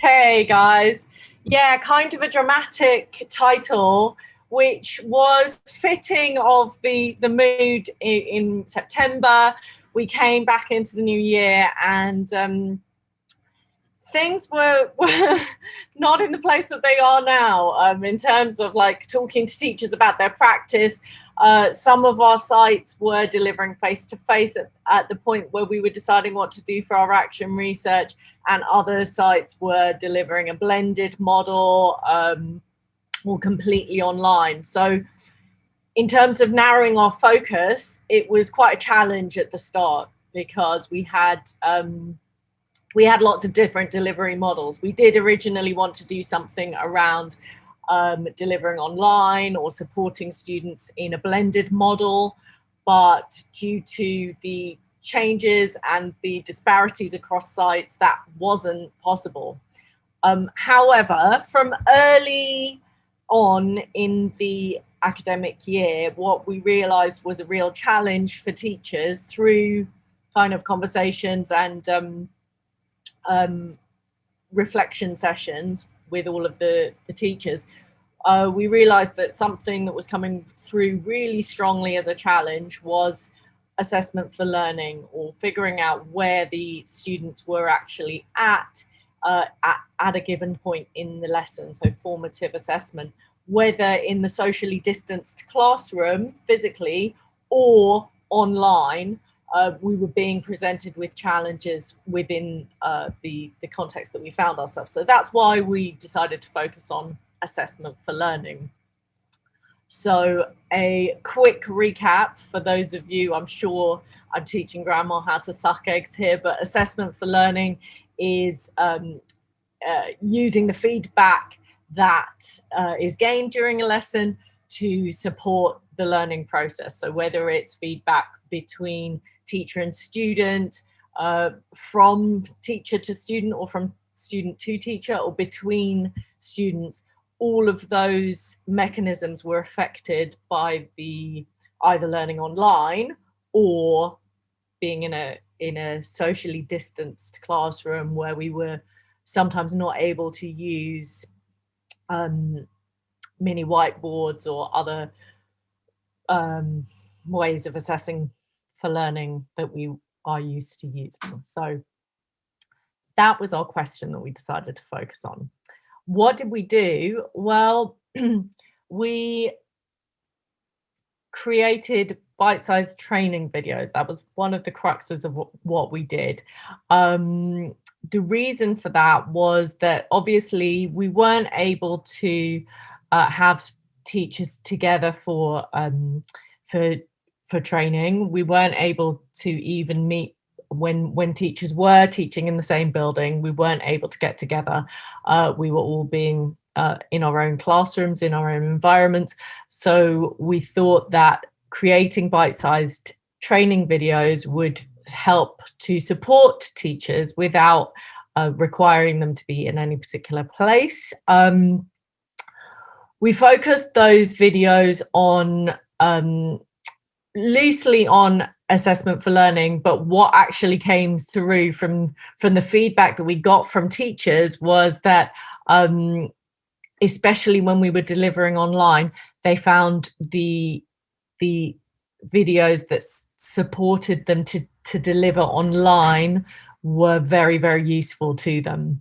Hey guys. Yeah, kind of a dramatic title, which was fitting of the mood in September. We came back into the new year and things were not in the place that they are now, in terms of like talking to teachers about their practice. Some of our sites were delivering face to face at the point where we were deciding what to do for our action research, and other sites were delivering a blended model, or completely online. So in terms of narrowing our focus, it was quite a challenge at the start because we had lots of different delivery models. We did originally want to do something around delivering online or supporting students in a blended model, but due to the changes and the disparities across sites, that wasn't possible. However, from early on in the academic year, what we realized was a real challenge for teachers through kind of conversations and reflection sessions with all of the teachers, we realized that something that was coming through really strongly as a challenge was assessment for learning, or figuring out where the students were actually at a given point in the lesson. So formative assessment, whether in the socially distanced classroom physically or online. We were being presented with challenges within the context that we found ourselves. So that's why we decided to focus on assessment for learning. So a quick recap for those of you, I'm sure I'm teaching grandma how to suck eggs here, but assessment for learning is using the feedback that is gained during a lesson to support the learning process. So whether it's feedback between teacher and student, from teacher to student, or from student to teacher, or between students, all of those mechanisms were affected by the either learning online or being in a socially distanced classroom where we were sometimes not able to use mini whiteboards or other ways of assessing for learning that we are used to using. So that was our question that we decided to focus on. What did we do? Well, we created bite-sized training videos. That was one of the cruxes of what we did. The reason for that was that obviously we weren't able to have teachers together for training. We weren't able to even meet when teachers were teaching in the same building. We weren't able to get together. We were all being in our own classrooms, in our own environments. So we thought that creating bite-sized training videos would help to support teachers without requiring them to be in any particular place. We focused those videos on loosely on assessment for learning, but what actually came through from the feedback that we got from teachers was that especially when we were delivering online, they found the videos that supported them to deliver online were very, very useful to them.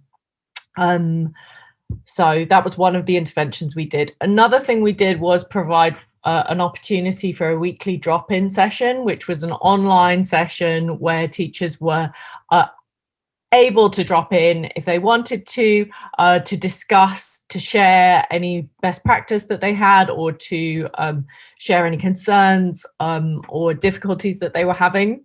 So that was one of the interventions we did. Another thing we did was provide an opportunity for a weekly drop-in session, which was an online session where teachers were able to drop in if they wanted to discuss, to share any best practice that they had, or to share any concerns or difficulties that they were having.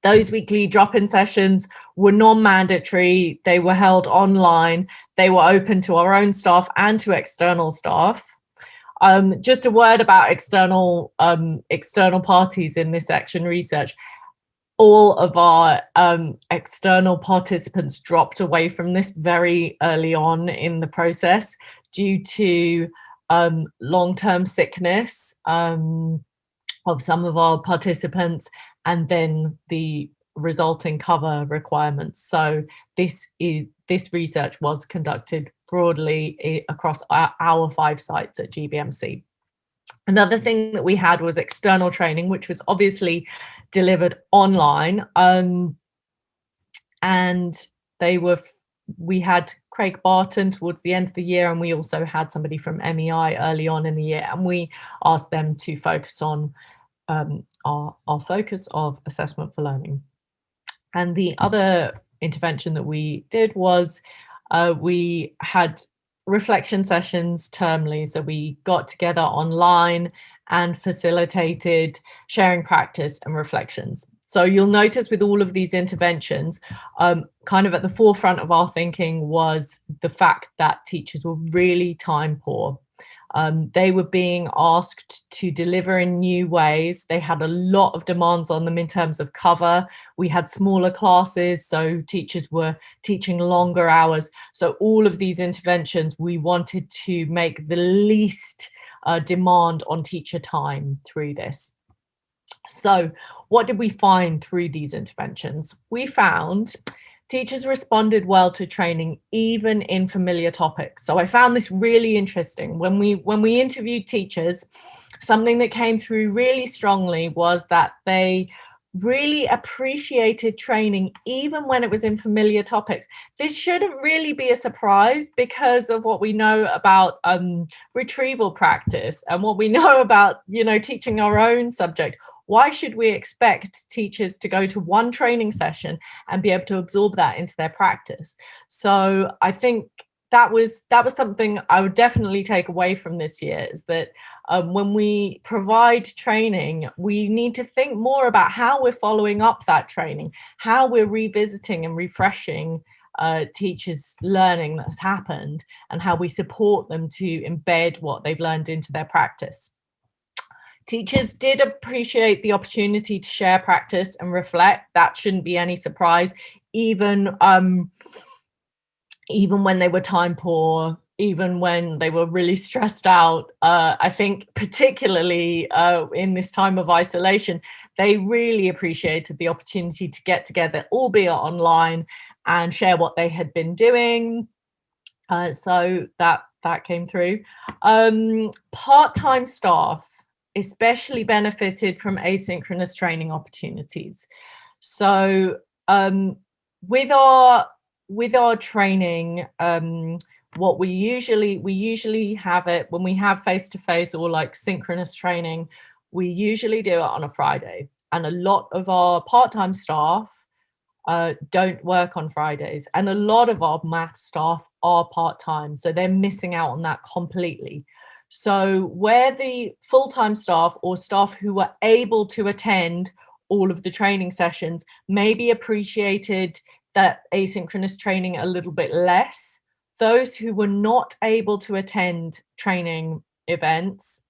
Those weekly drop-in sessions were non-mandatory. They were held online. They were open to our own staff and to external staff. Just a word about external parties in this action research. All of our external participants dropped away from this very early on in the process due to long-term sickness of some of our participants, and then the resulting cover requirements. So this this research was conducted broadly across our 5 sites at GBMC. Another thing that we had was external training, which was obviously delivered online. And we had Craig Barton towards the end of the year, and we also had somebody from MEI early on in the year, and we asked them to focus on our focus of assessment for learning. And the other intervention that we did was we had reflection sessions termly. So we got together online and facilitated sharing practice and reflections. So you'll notice with all of these interventions, kind of at the forefront of our thinking was the fact that teachers were really time poor. They were being asked to deliver in new ways. They had a lot of demands on them in terms of cover. We had smaller classes, so teachers were teaching longer hours. So all of these interventions, we wanted to make the least demand on teacher time through this. So what did we find through these interventions? We found teachers responded well to training, even in familiar topics. So I found this really interesting. When we interviewed teachers, something that came through really strongly was that they really appreciated training, even when it was in familiar topics. This shouldn't really be a surprise because of what we know about retrieval practice and what we know about, teaching our own subject. Why should we expect teachers to go to one training session and be able to absorb that into their practice? So I think that was something I would definitely take away from this year, is that when we provide training, we need to think more about how we're following up that training, how we're revisiting and refreshing teachers' learning that's happened, and how we support them to embed what they've learned into their practice. Teachers did appreciate the opportunity to share practice and reflect. That shouldn't be any surprise, even when they were time poor, even when they were really stressed out. I think particularly in this time of isolation, they really appreciated the opportunity to get together, albeit online, and share what they had been doing. So that came through. Part-time staff especially benefited from asynchronous training opportunities. So with our training, what we usually have it when we have face-to-face or like synchronous training, we usually do it on a Friday, and a lot of our part-time staff don't work on Fridays, and a lot of our math staff are part-time, so they're missing out on that completely. So where the full-time staff or staff who were able to attend all of the training sessions maybe appreciated that asynchronous training a little bit less, those who were not able to attend training events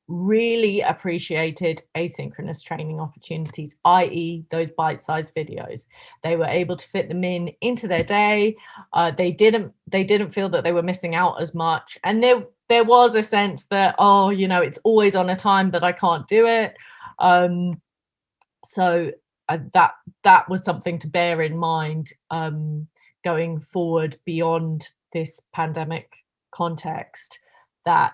really appreciated asynchronous training opportunities, i.e. those bite-sized videos. They were able to fit them into their day. They didn't feel that they were missing out as much. And there was a sense that, it's always on a time that I can't do it. So that was something to bear in mind going forward beyond this pandemic context, that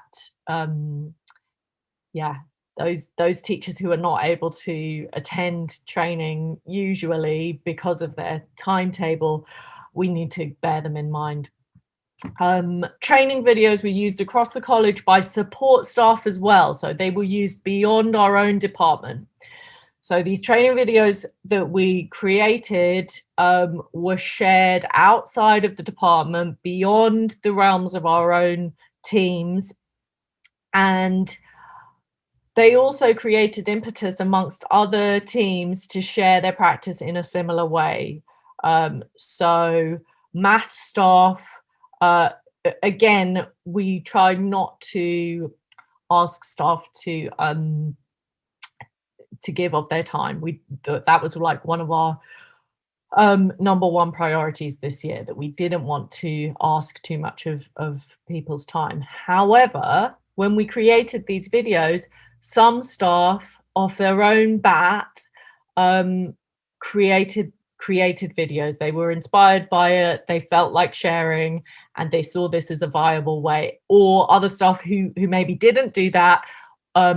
those teachers who are not able to attend training usually because of their timetable, we need to bear them in mind. Training videos were used across the college by support staff as well, so they were used beyond our own department. So these training videos that we created were shared outside of the department, beyond the realms of our own teams, and they also created impetus amongst other teams to share their practice in a similar way. So math staff, again, we tried not to ask staff to give of their time. That was like one of our number one priorities this year, that we didn't want to ask too much of people's time. However, when we created these videos, some staff off their own bat created created videos. They were inspired by it, they felt like sharing, and they saw this as a viable way. Or other staff who maybe didn't do that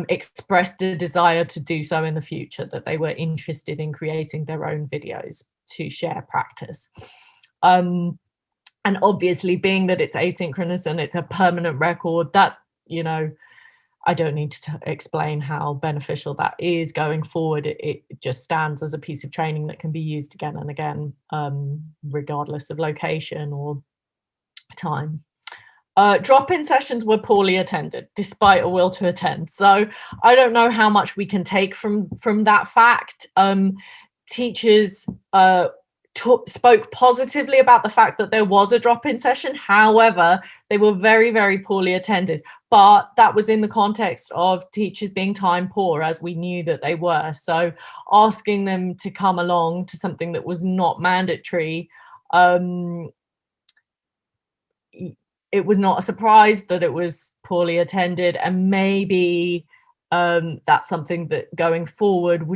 expressed a desire to do so in the future, that they were interested in creating their own videos to share practice. And obviously, being that it's asynchronous and it's a permanent record, that, you know, I don't need to explain how beneficial that is going forward. It just stands as a piece of training that can be used again and again, regardless of location or time. Drop-in sessions were poorly attended, despite a will to attend. So I don't know how much we can take from that fact. Teachers spoke positively about the fact that there was a drop-in session. However, they were very, very poorly attended. But that was in the context of teachers being time poor, as we knew that they were. So asking them to come along to something that was not mandatory, it was not a surprise that it was poorly attended. And maybe that's something that going forward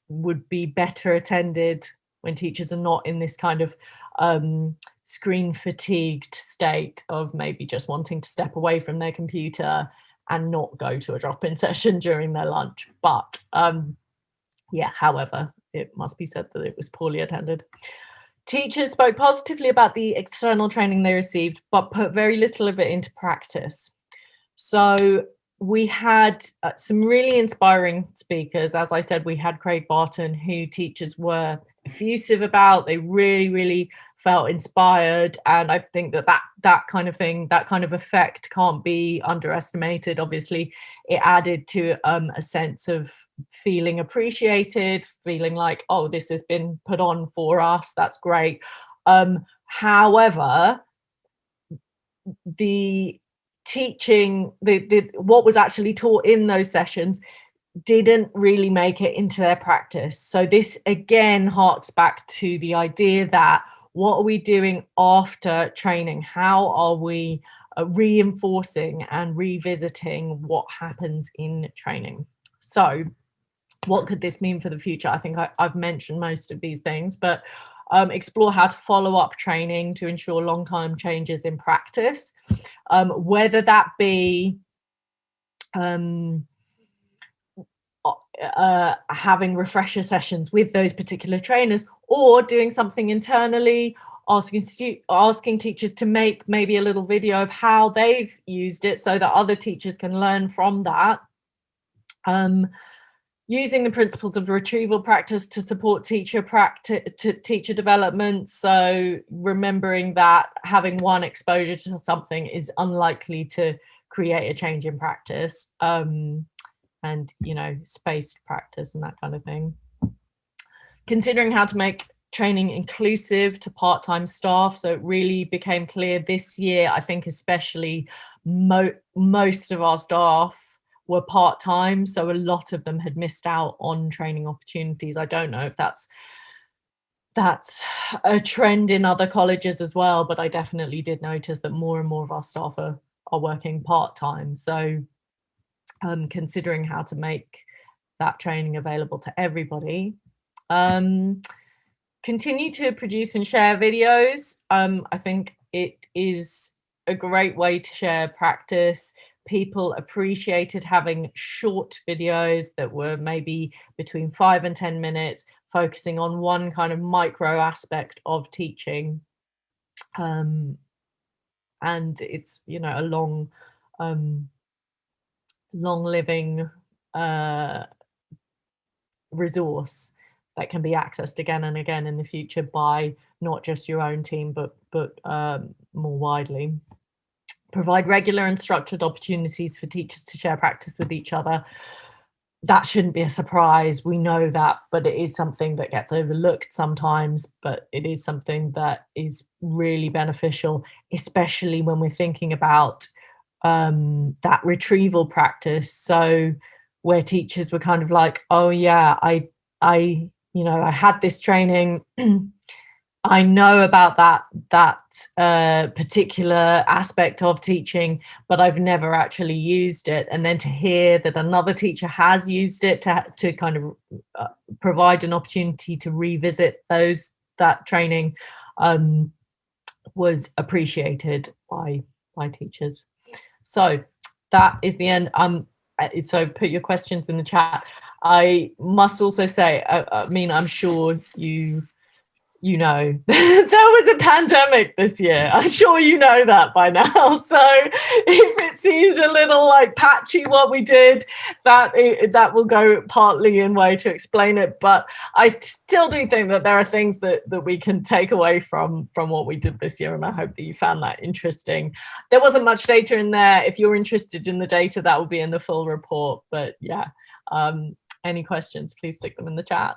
would be better attended when teachers are not in this kind of screen fatigued state of maybe just wanting to step away from their computer and not go to a drop-in session during their lunch. But yeah, however, it must be said that it was poorly attended. Teachers spoke positively about the external training they received, but put very little of it into practice. So we had some really inspiring speakers. As I said, we had Craig Barton, who teachers were effusive about. They really, really felt inspired. And I think that kind of thing, that kind of effect can't be underestimated. Obviously, it added to a sense of feeling appreciated, feeling like, oh, this has been put on for us. That's great. However, the teaching, what was actually taught in those sessions didn't really make it into their practice. So this again harks back to the idea that what are we doing after training? How are we reinforcing and revisiting what happens in training? So what could this mean for the future? I think I've mentioned most of these things, but explore how to follow up training to ensure long-term changes in practice, whether that be having refresher sessions with those particular trainers, or doing something internally, asking teachers to make maybe a little video of how they've used it so that other teachers can learn from that. Using the principles of retrieval practice to support teacher development. So remembering that having one exposure to something is unlikely to create a change in practice. And, you know, spaced practice and that kind of thing. Considering how to make training inclusive to part-time staff. So it really became clear this year, I think especially most of our staff were part-time. So a lot of them had missed out on training opportunities. I don't know if that's a trend in other colleges as well, but I definitely did notice that more and more of our staff are working part-time. So considering how to make that training available to everybody. Continue to produce and share videos. I think it is a great way to share practice. People appreciated having short videos that were maybe between 5 and 10 minutes, focusing on one kind of micro aspect of teaching. And it's, you know, a long living resource that can be accessed again and again in the future by not just your own team, but more widely. Provide regular and structured opportunities for teachers to share practice with each other. That shouldn't be a surprise. We know that, but it is something that gets overlooked sometimes, but it is something that is really beneficial, especially when we're thinking about that retrieval practice. So where teachers were kind of like, oh yeah, I you know, I had this training. I know about that particular aspect of teaching, but I've never actually used it. And then to hear that another teacher has used it to kind of provide an opportunity to revisit those that training was appreciated by teachers. So that is the end. So put your questions in the chat. I must also say, I mean, I'm sure you know, there was a pandemic this year. I'm sure you know that by now. So if it seems a little like patchy what we did, that will go partly in way to explain it. But I still do think that there are things that we can take away from what we did this year. And I hope that you found that interesting. There wasn't much data in there. If you're interested in the data, that will be in the full report. But yeah, any questions, please stick them in the chat.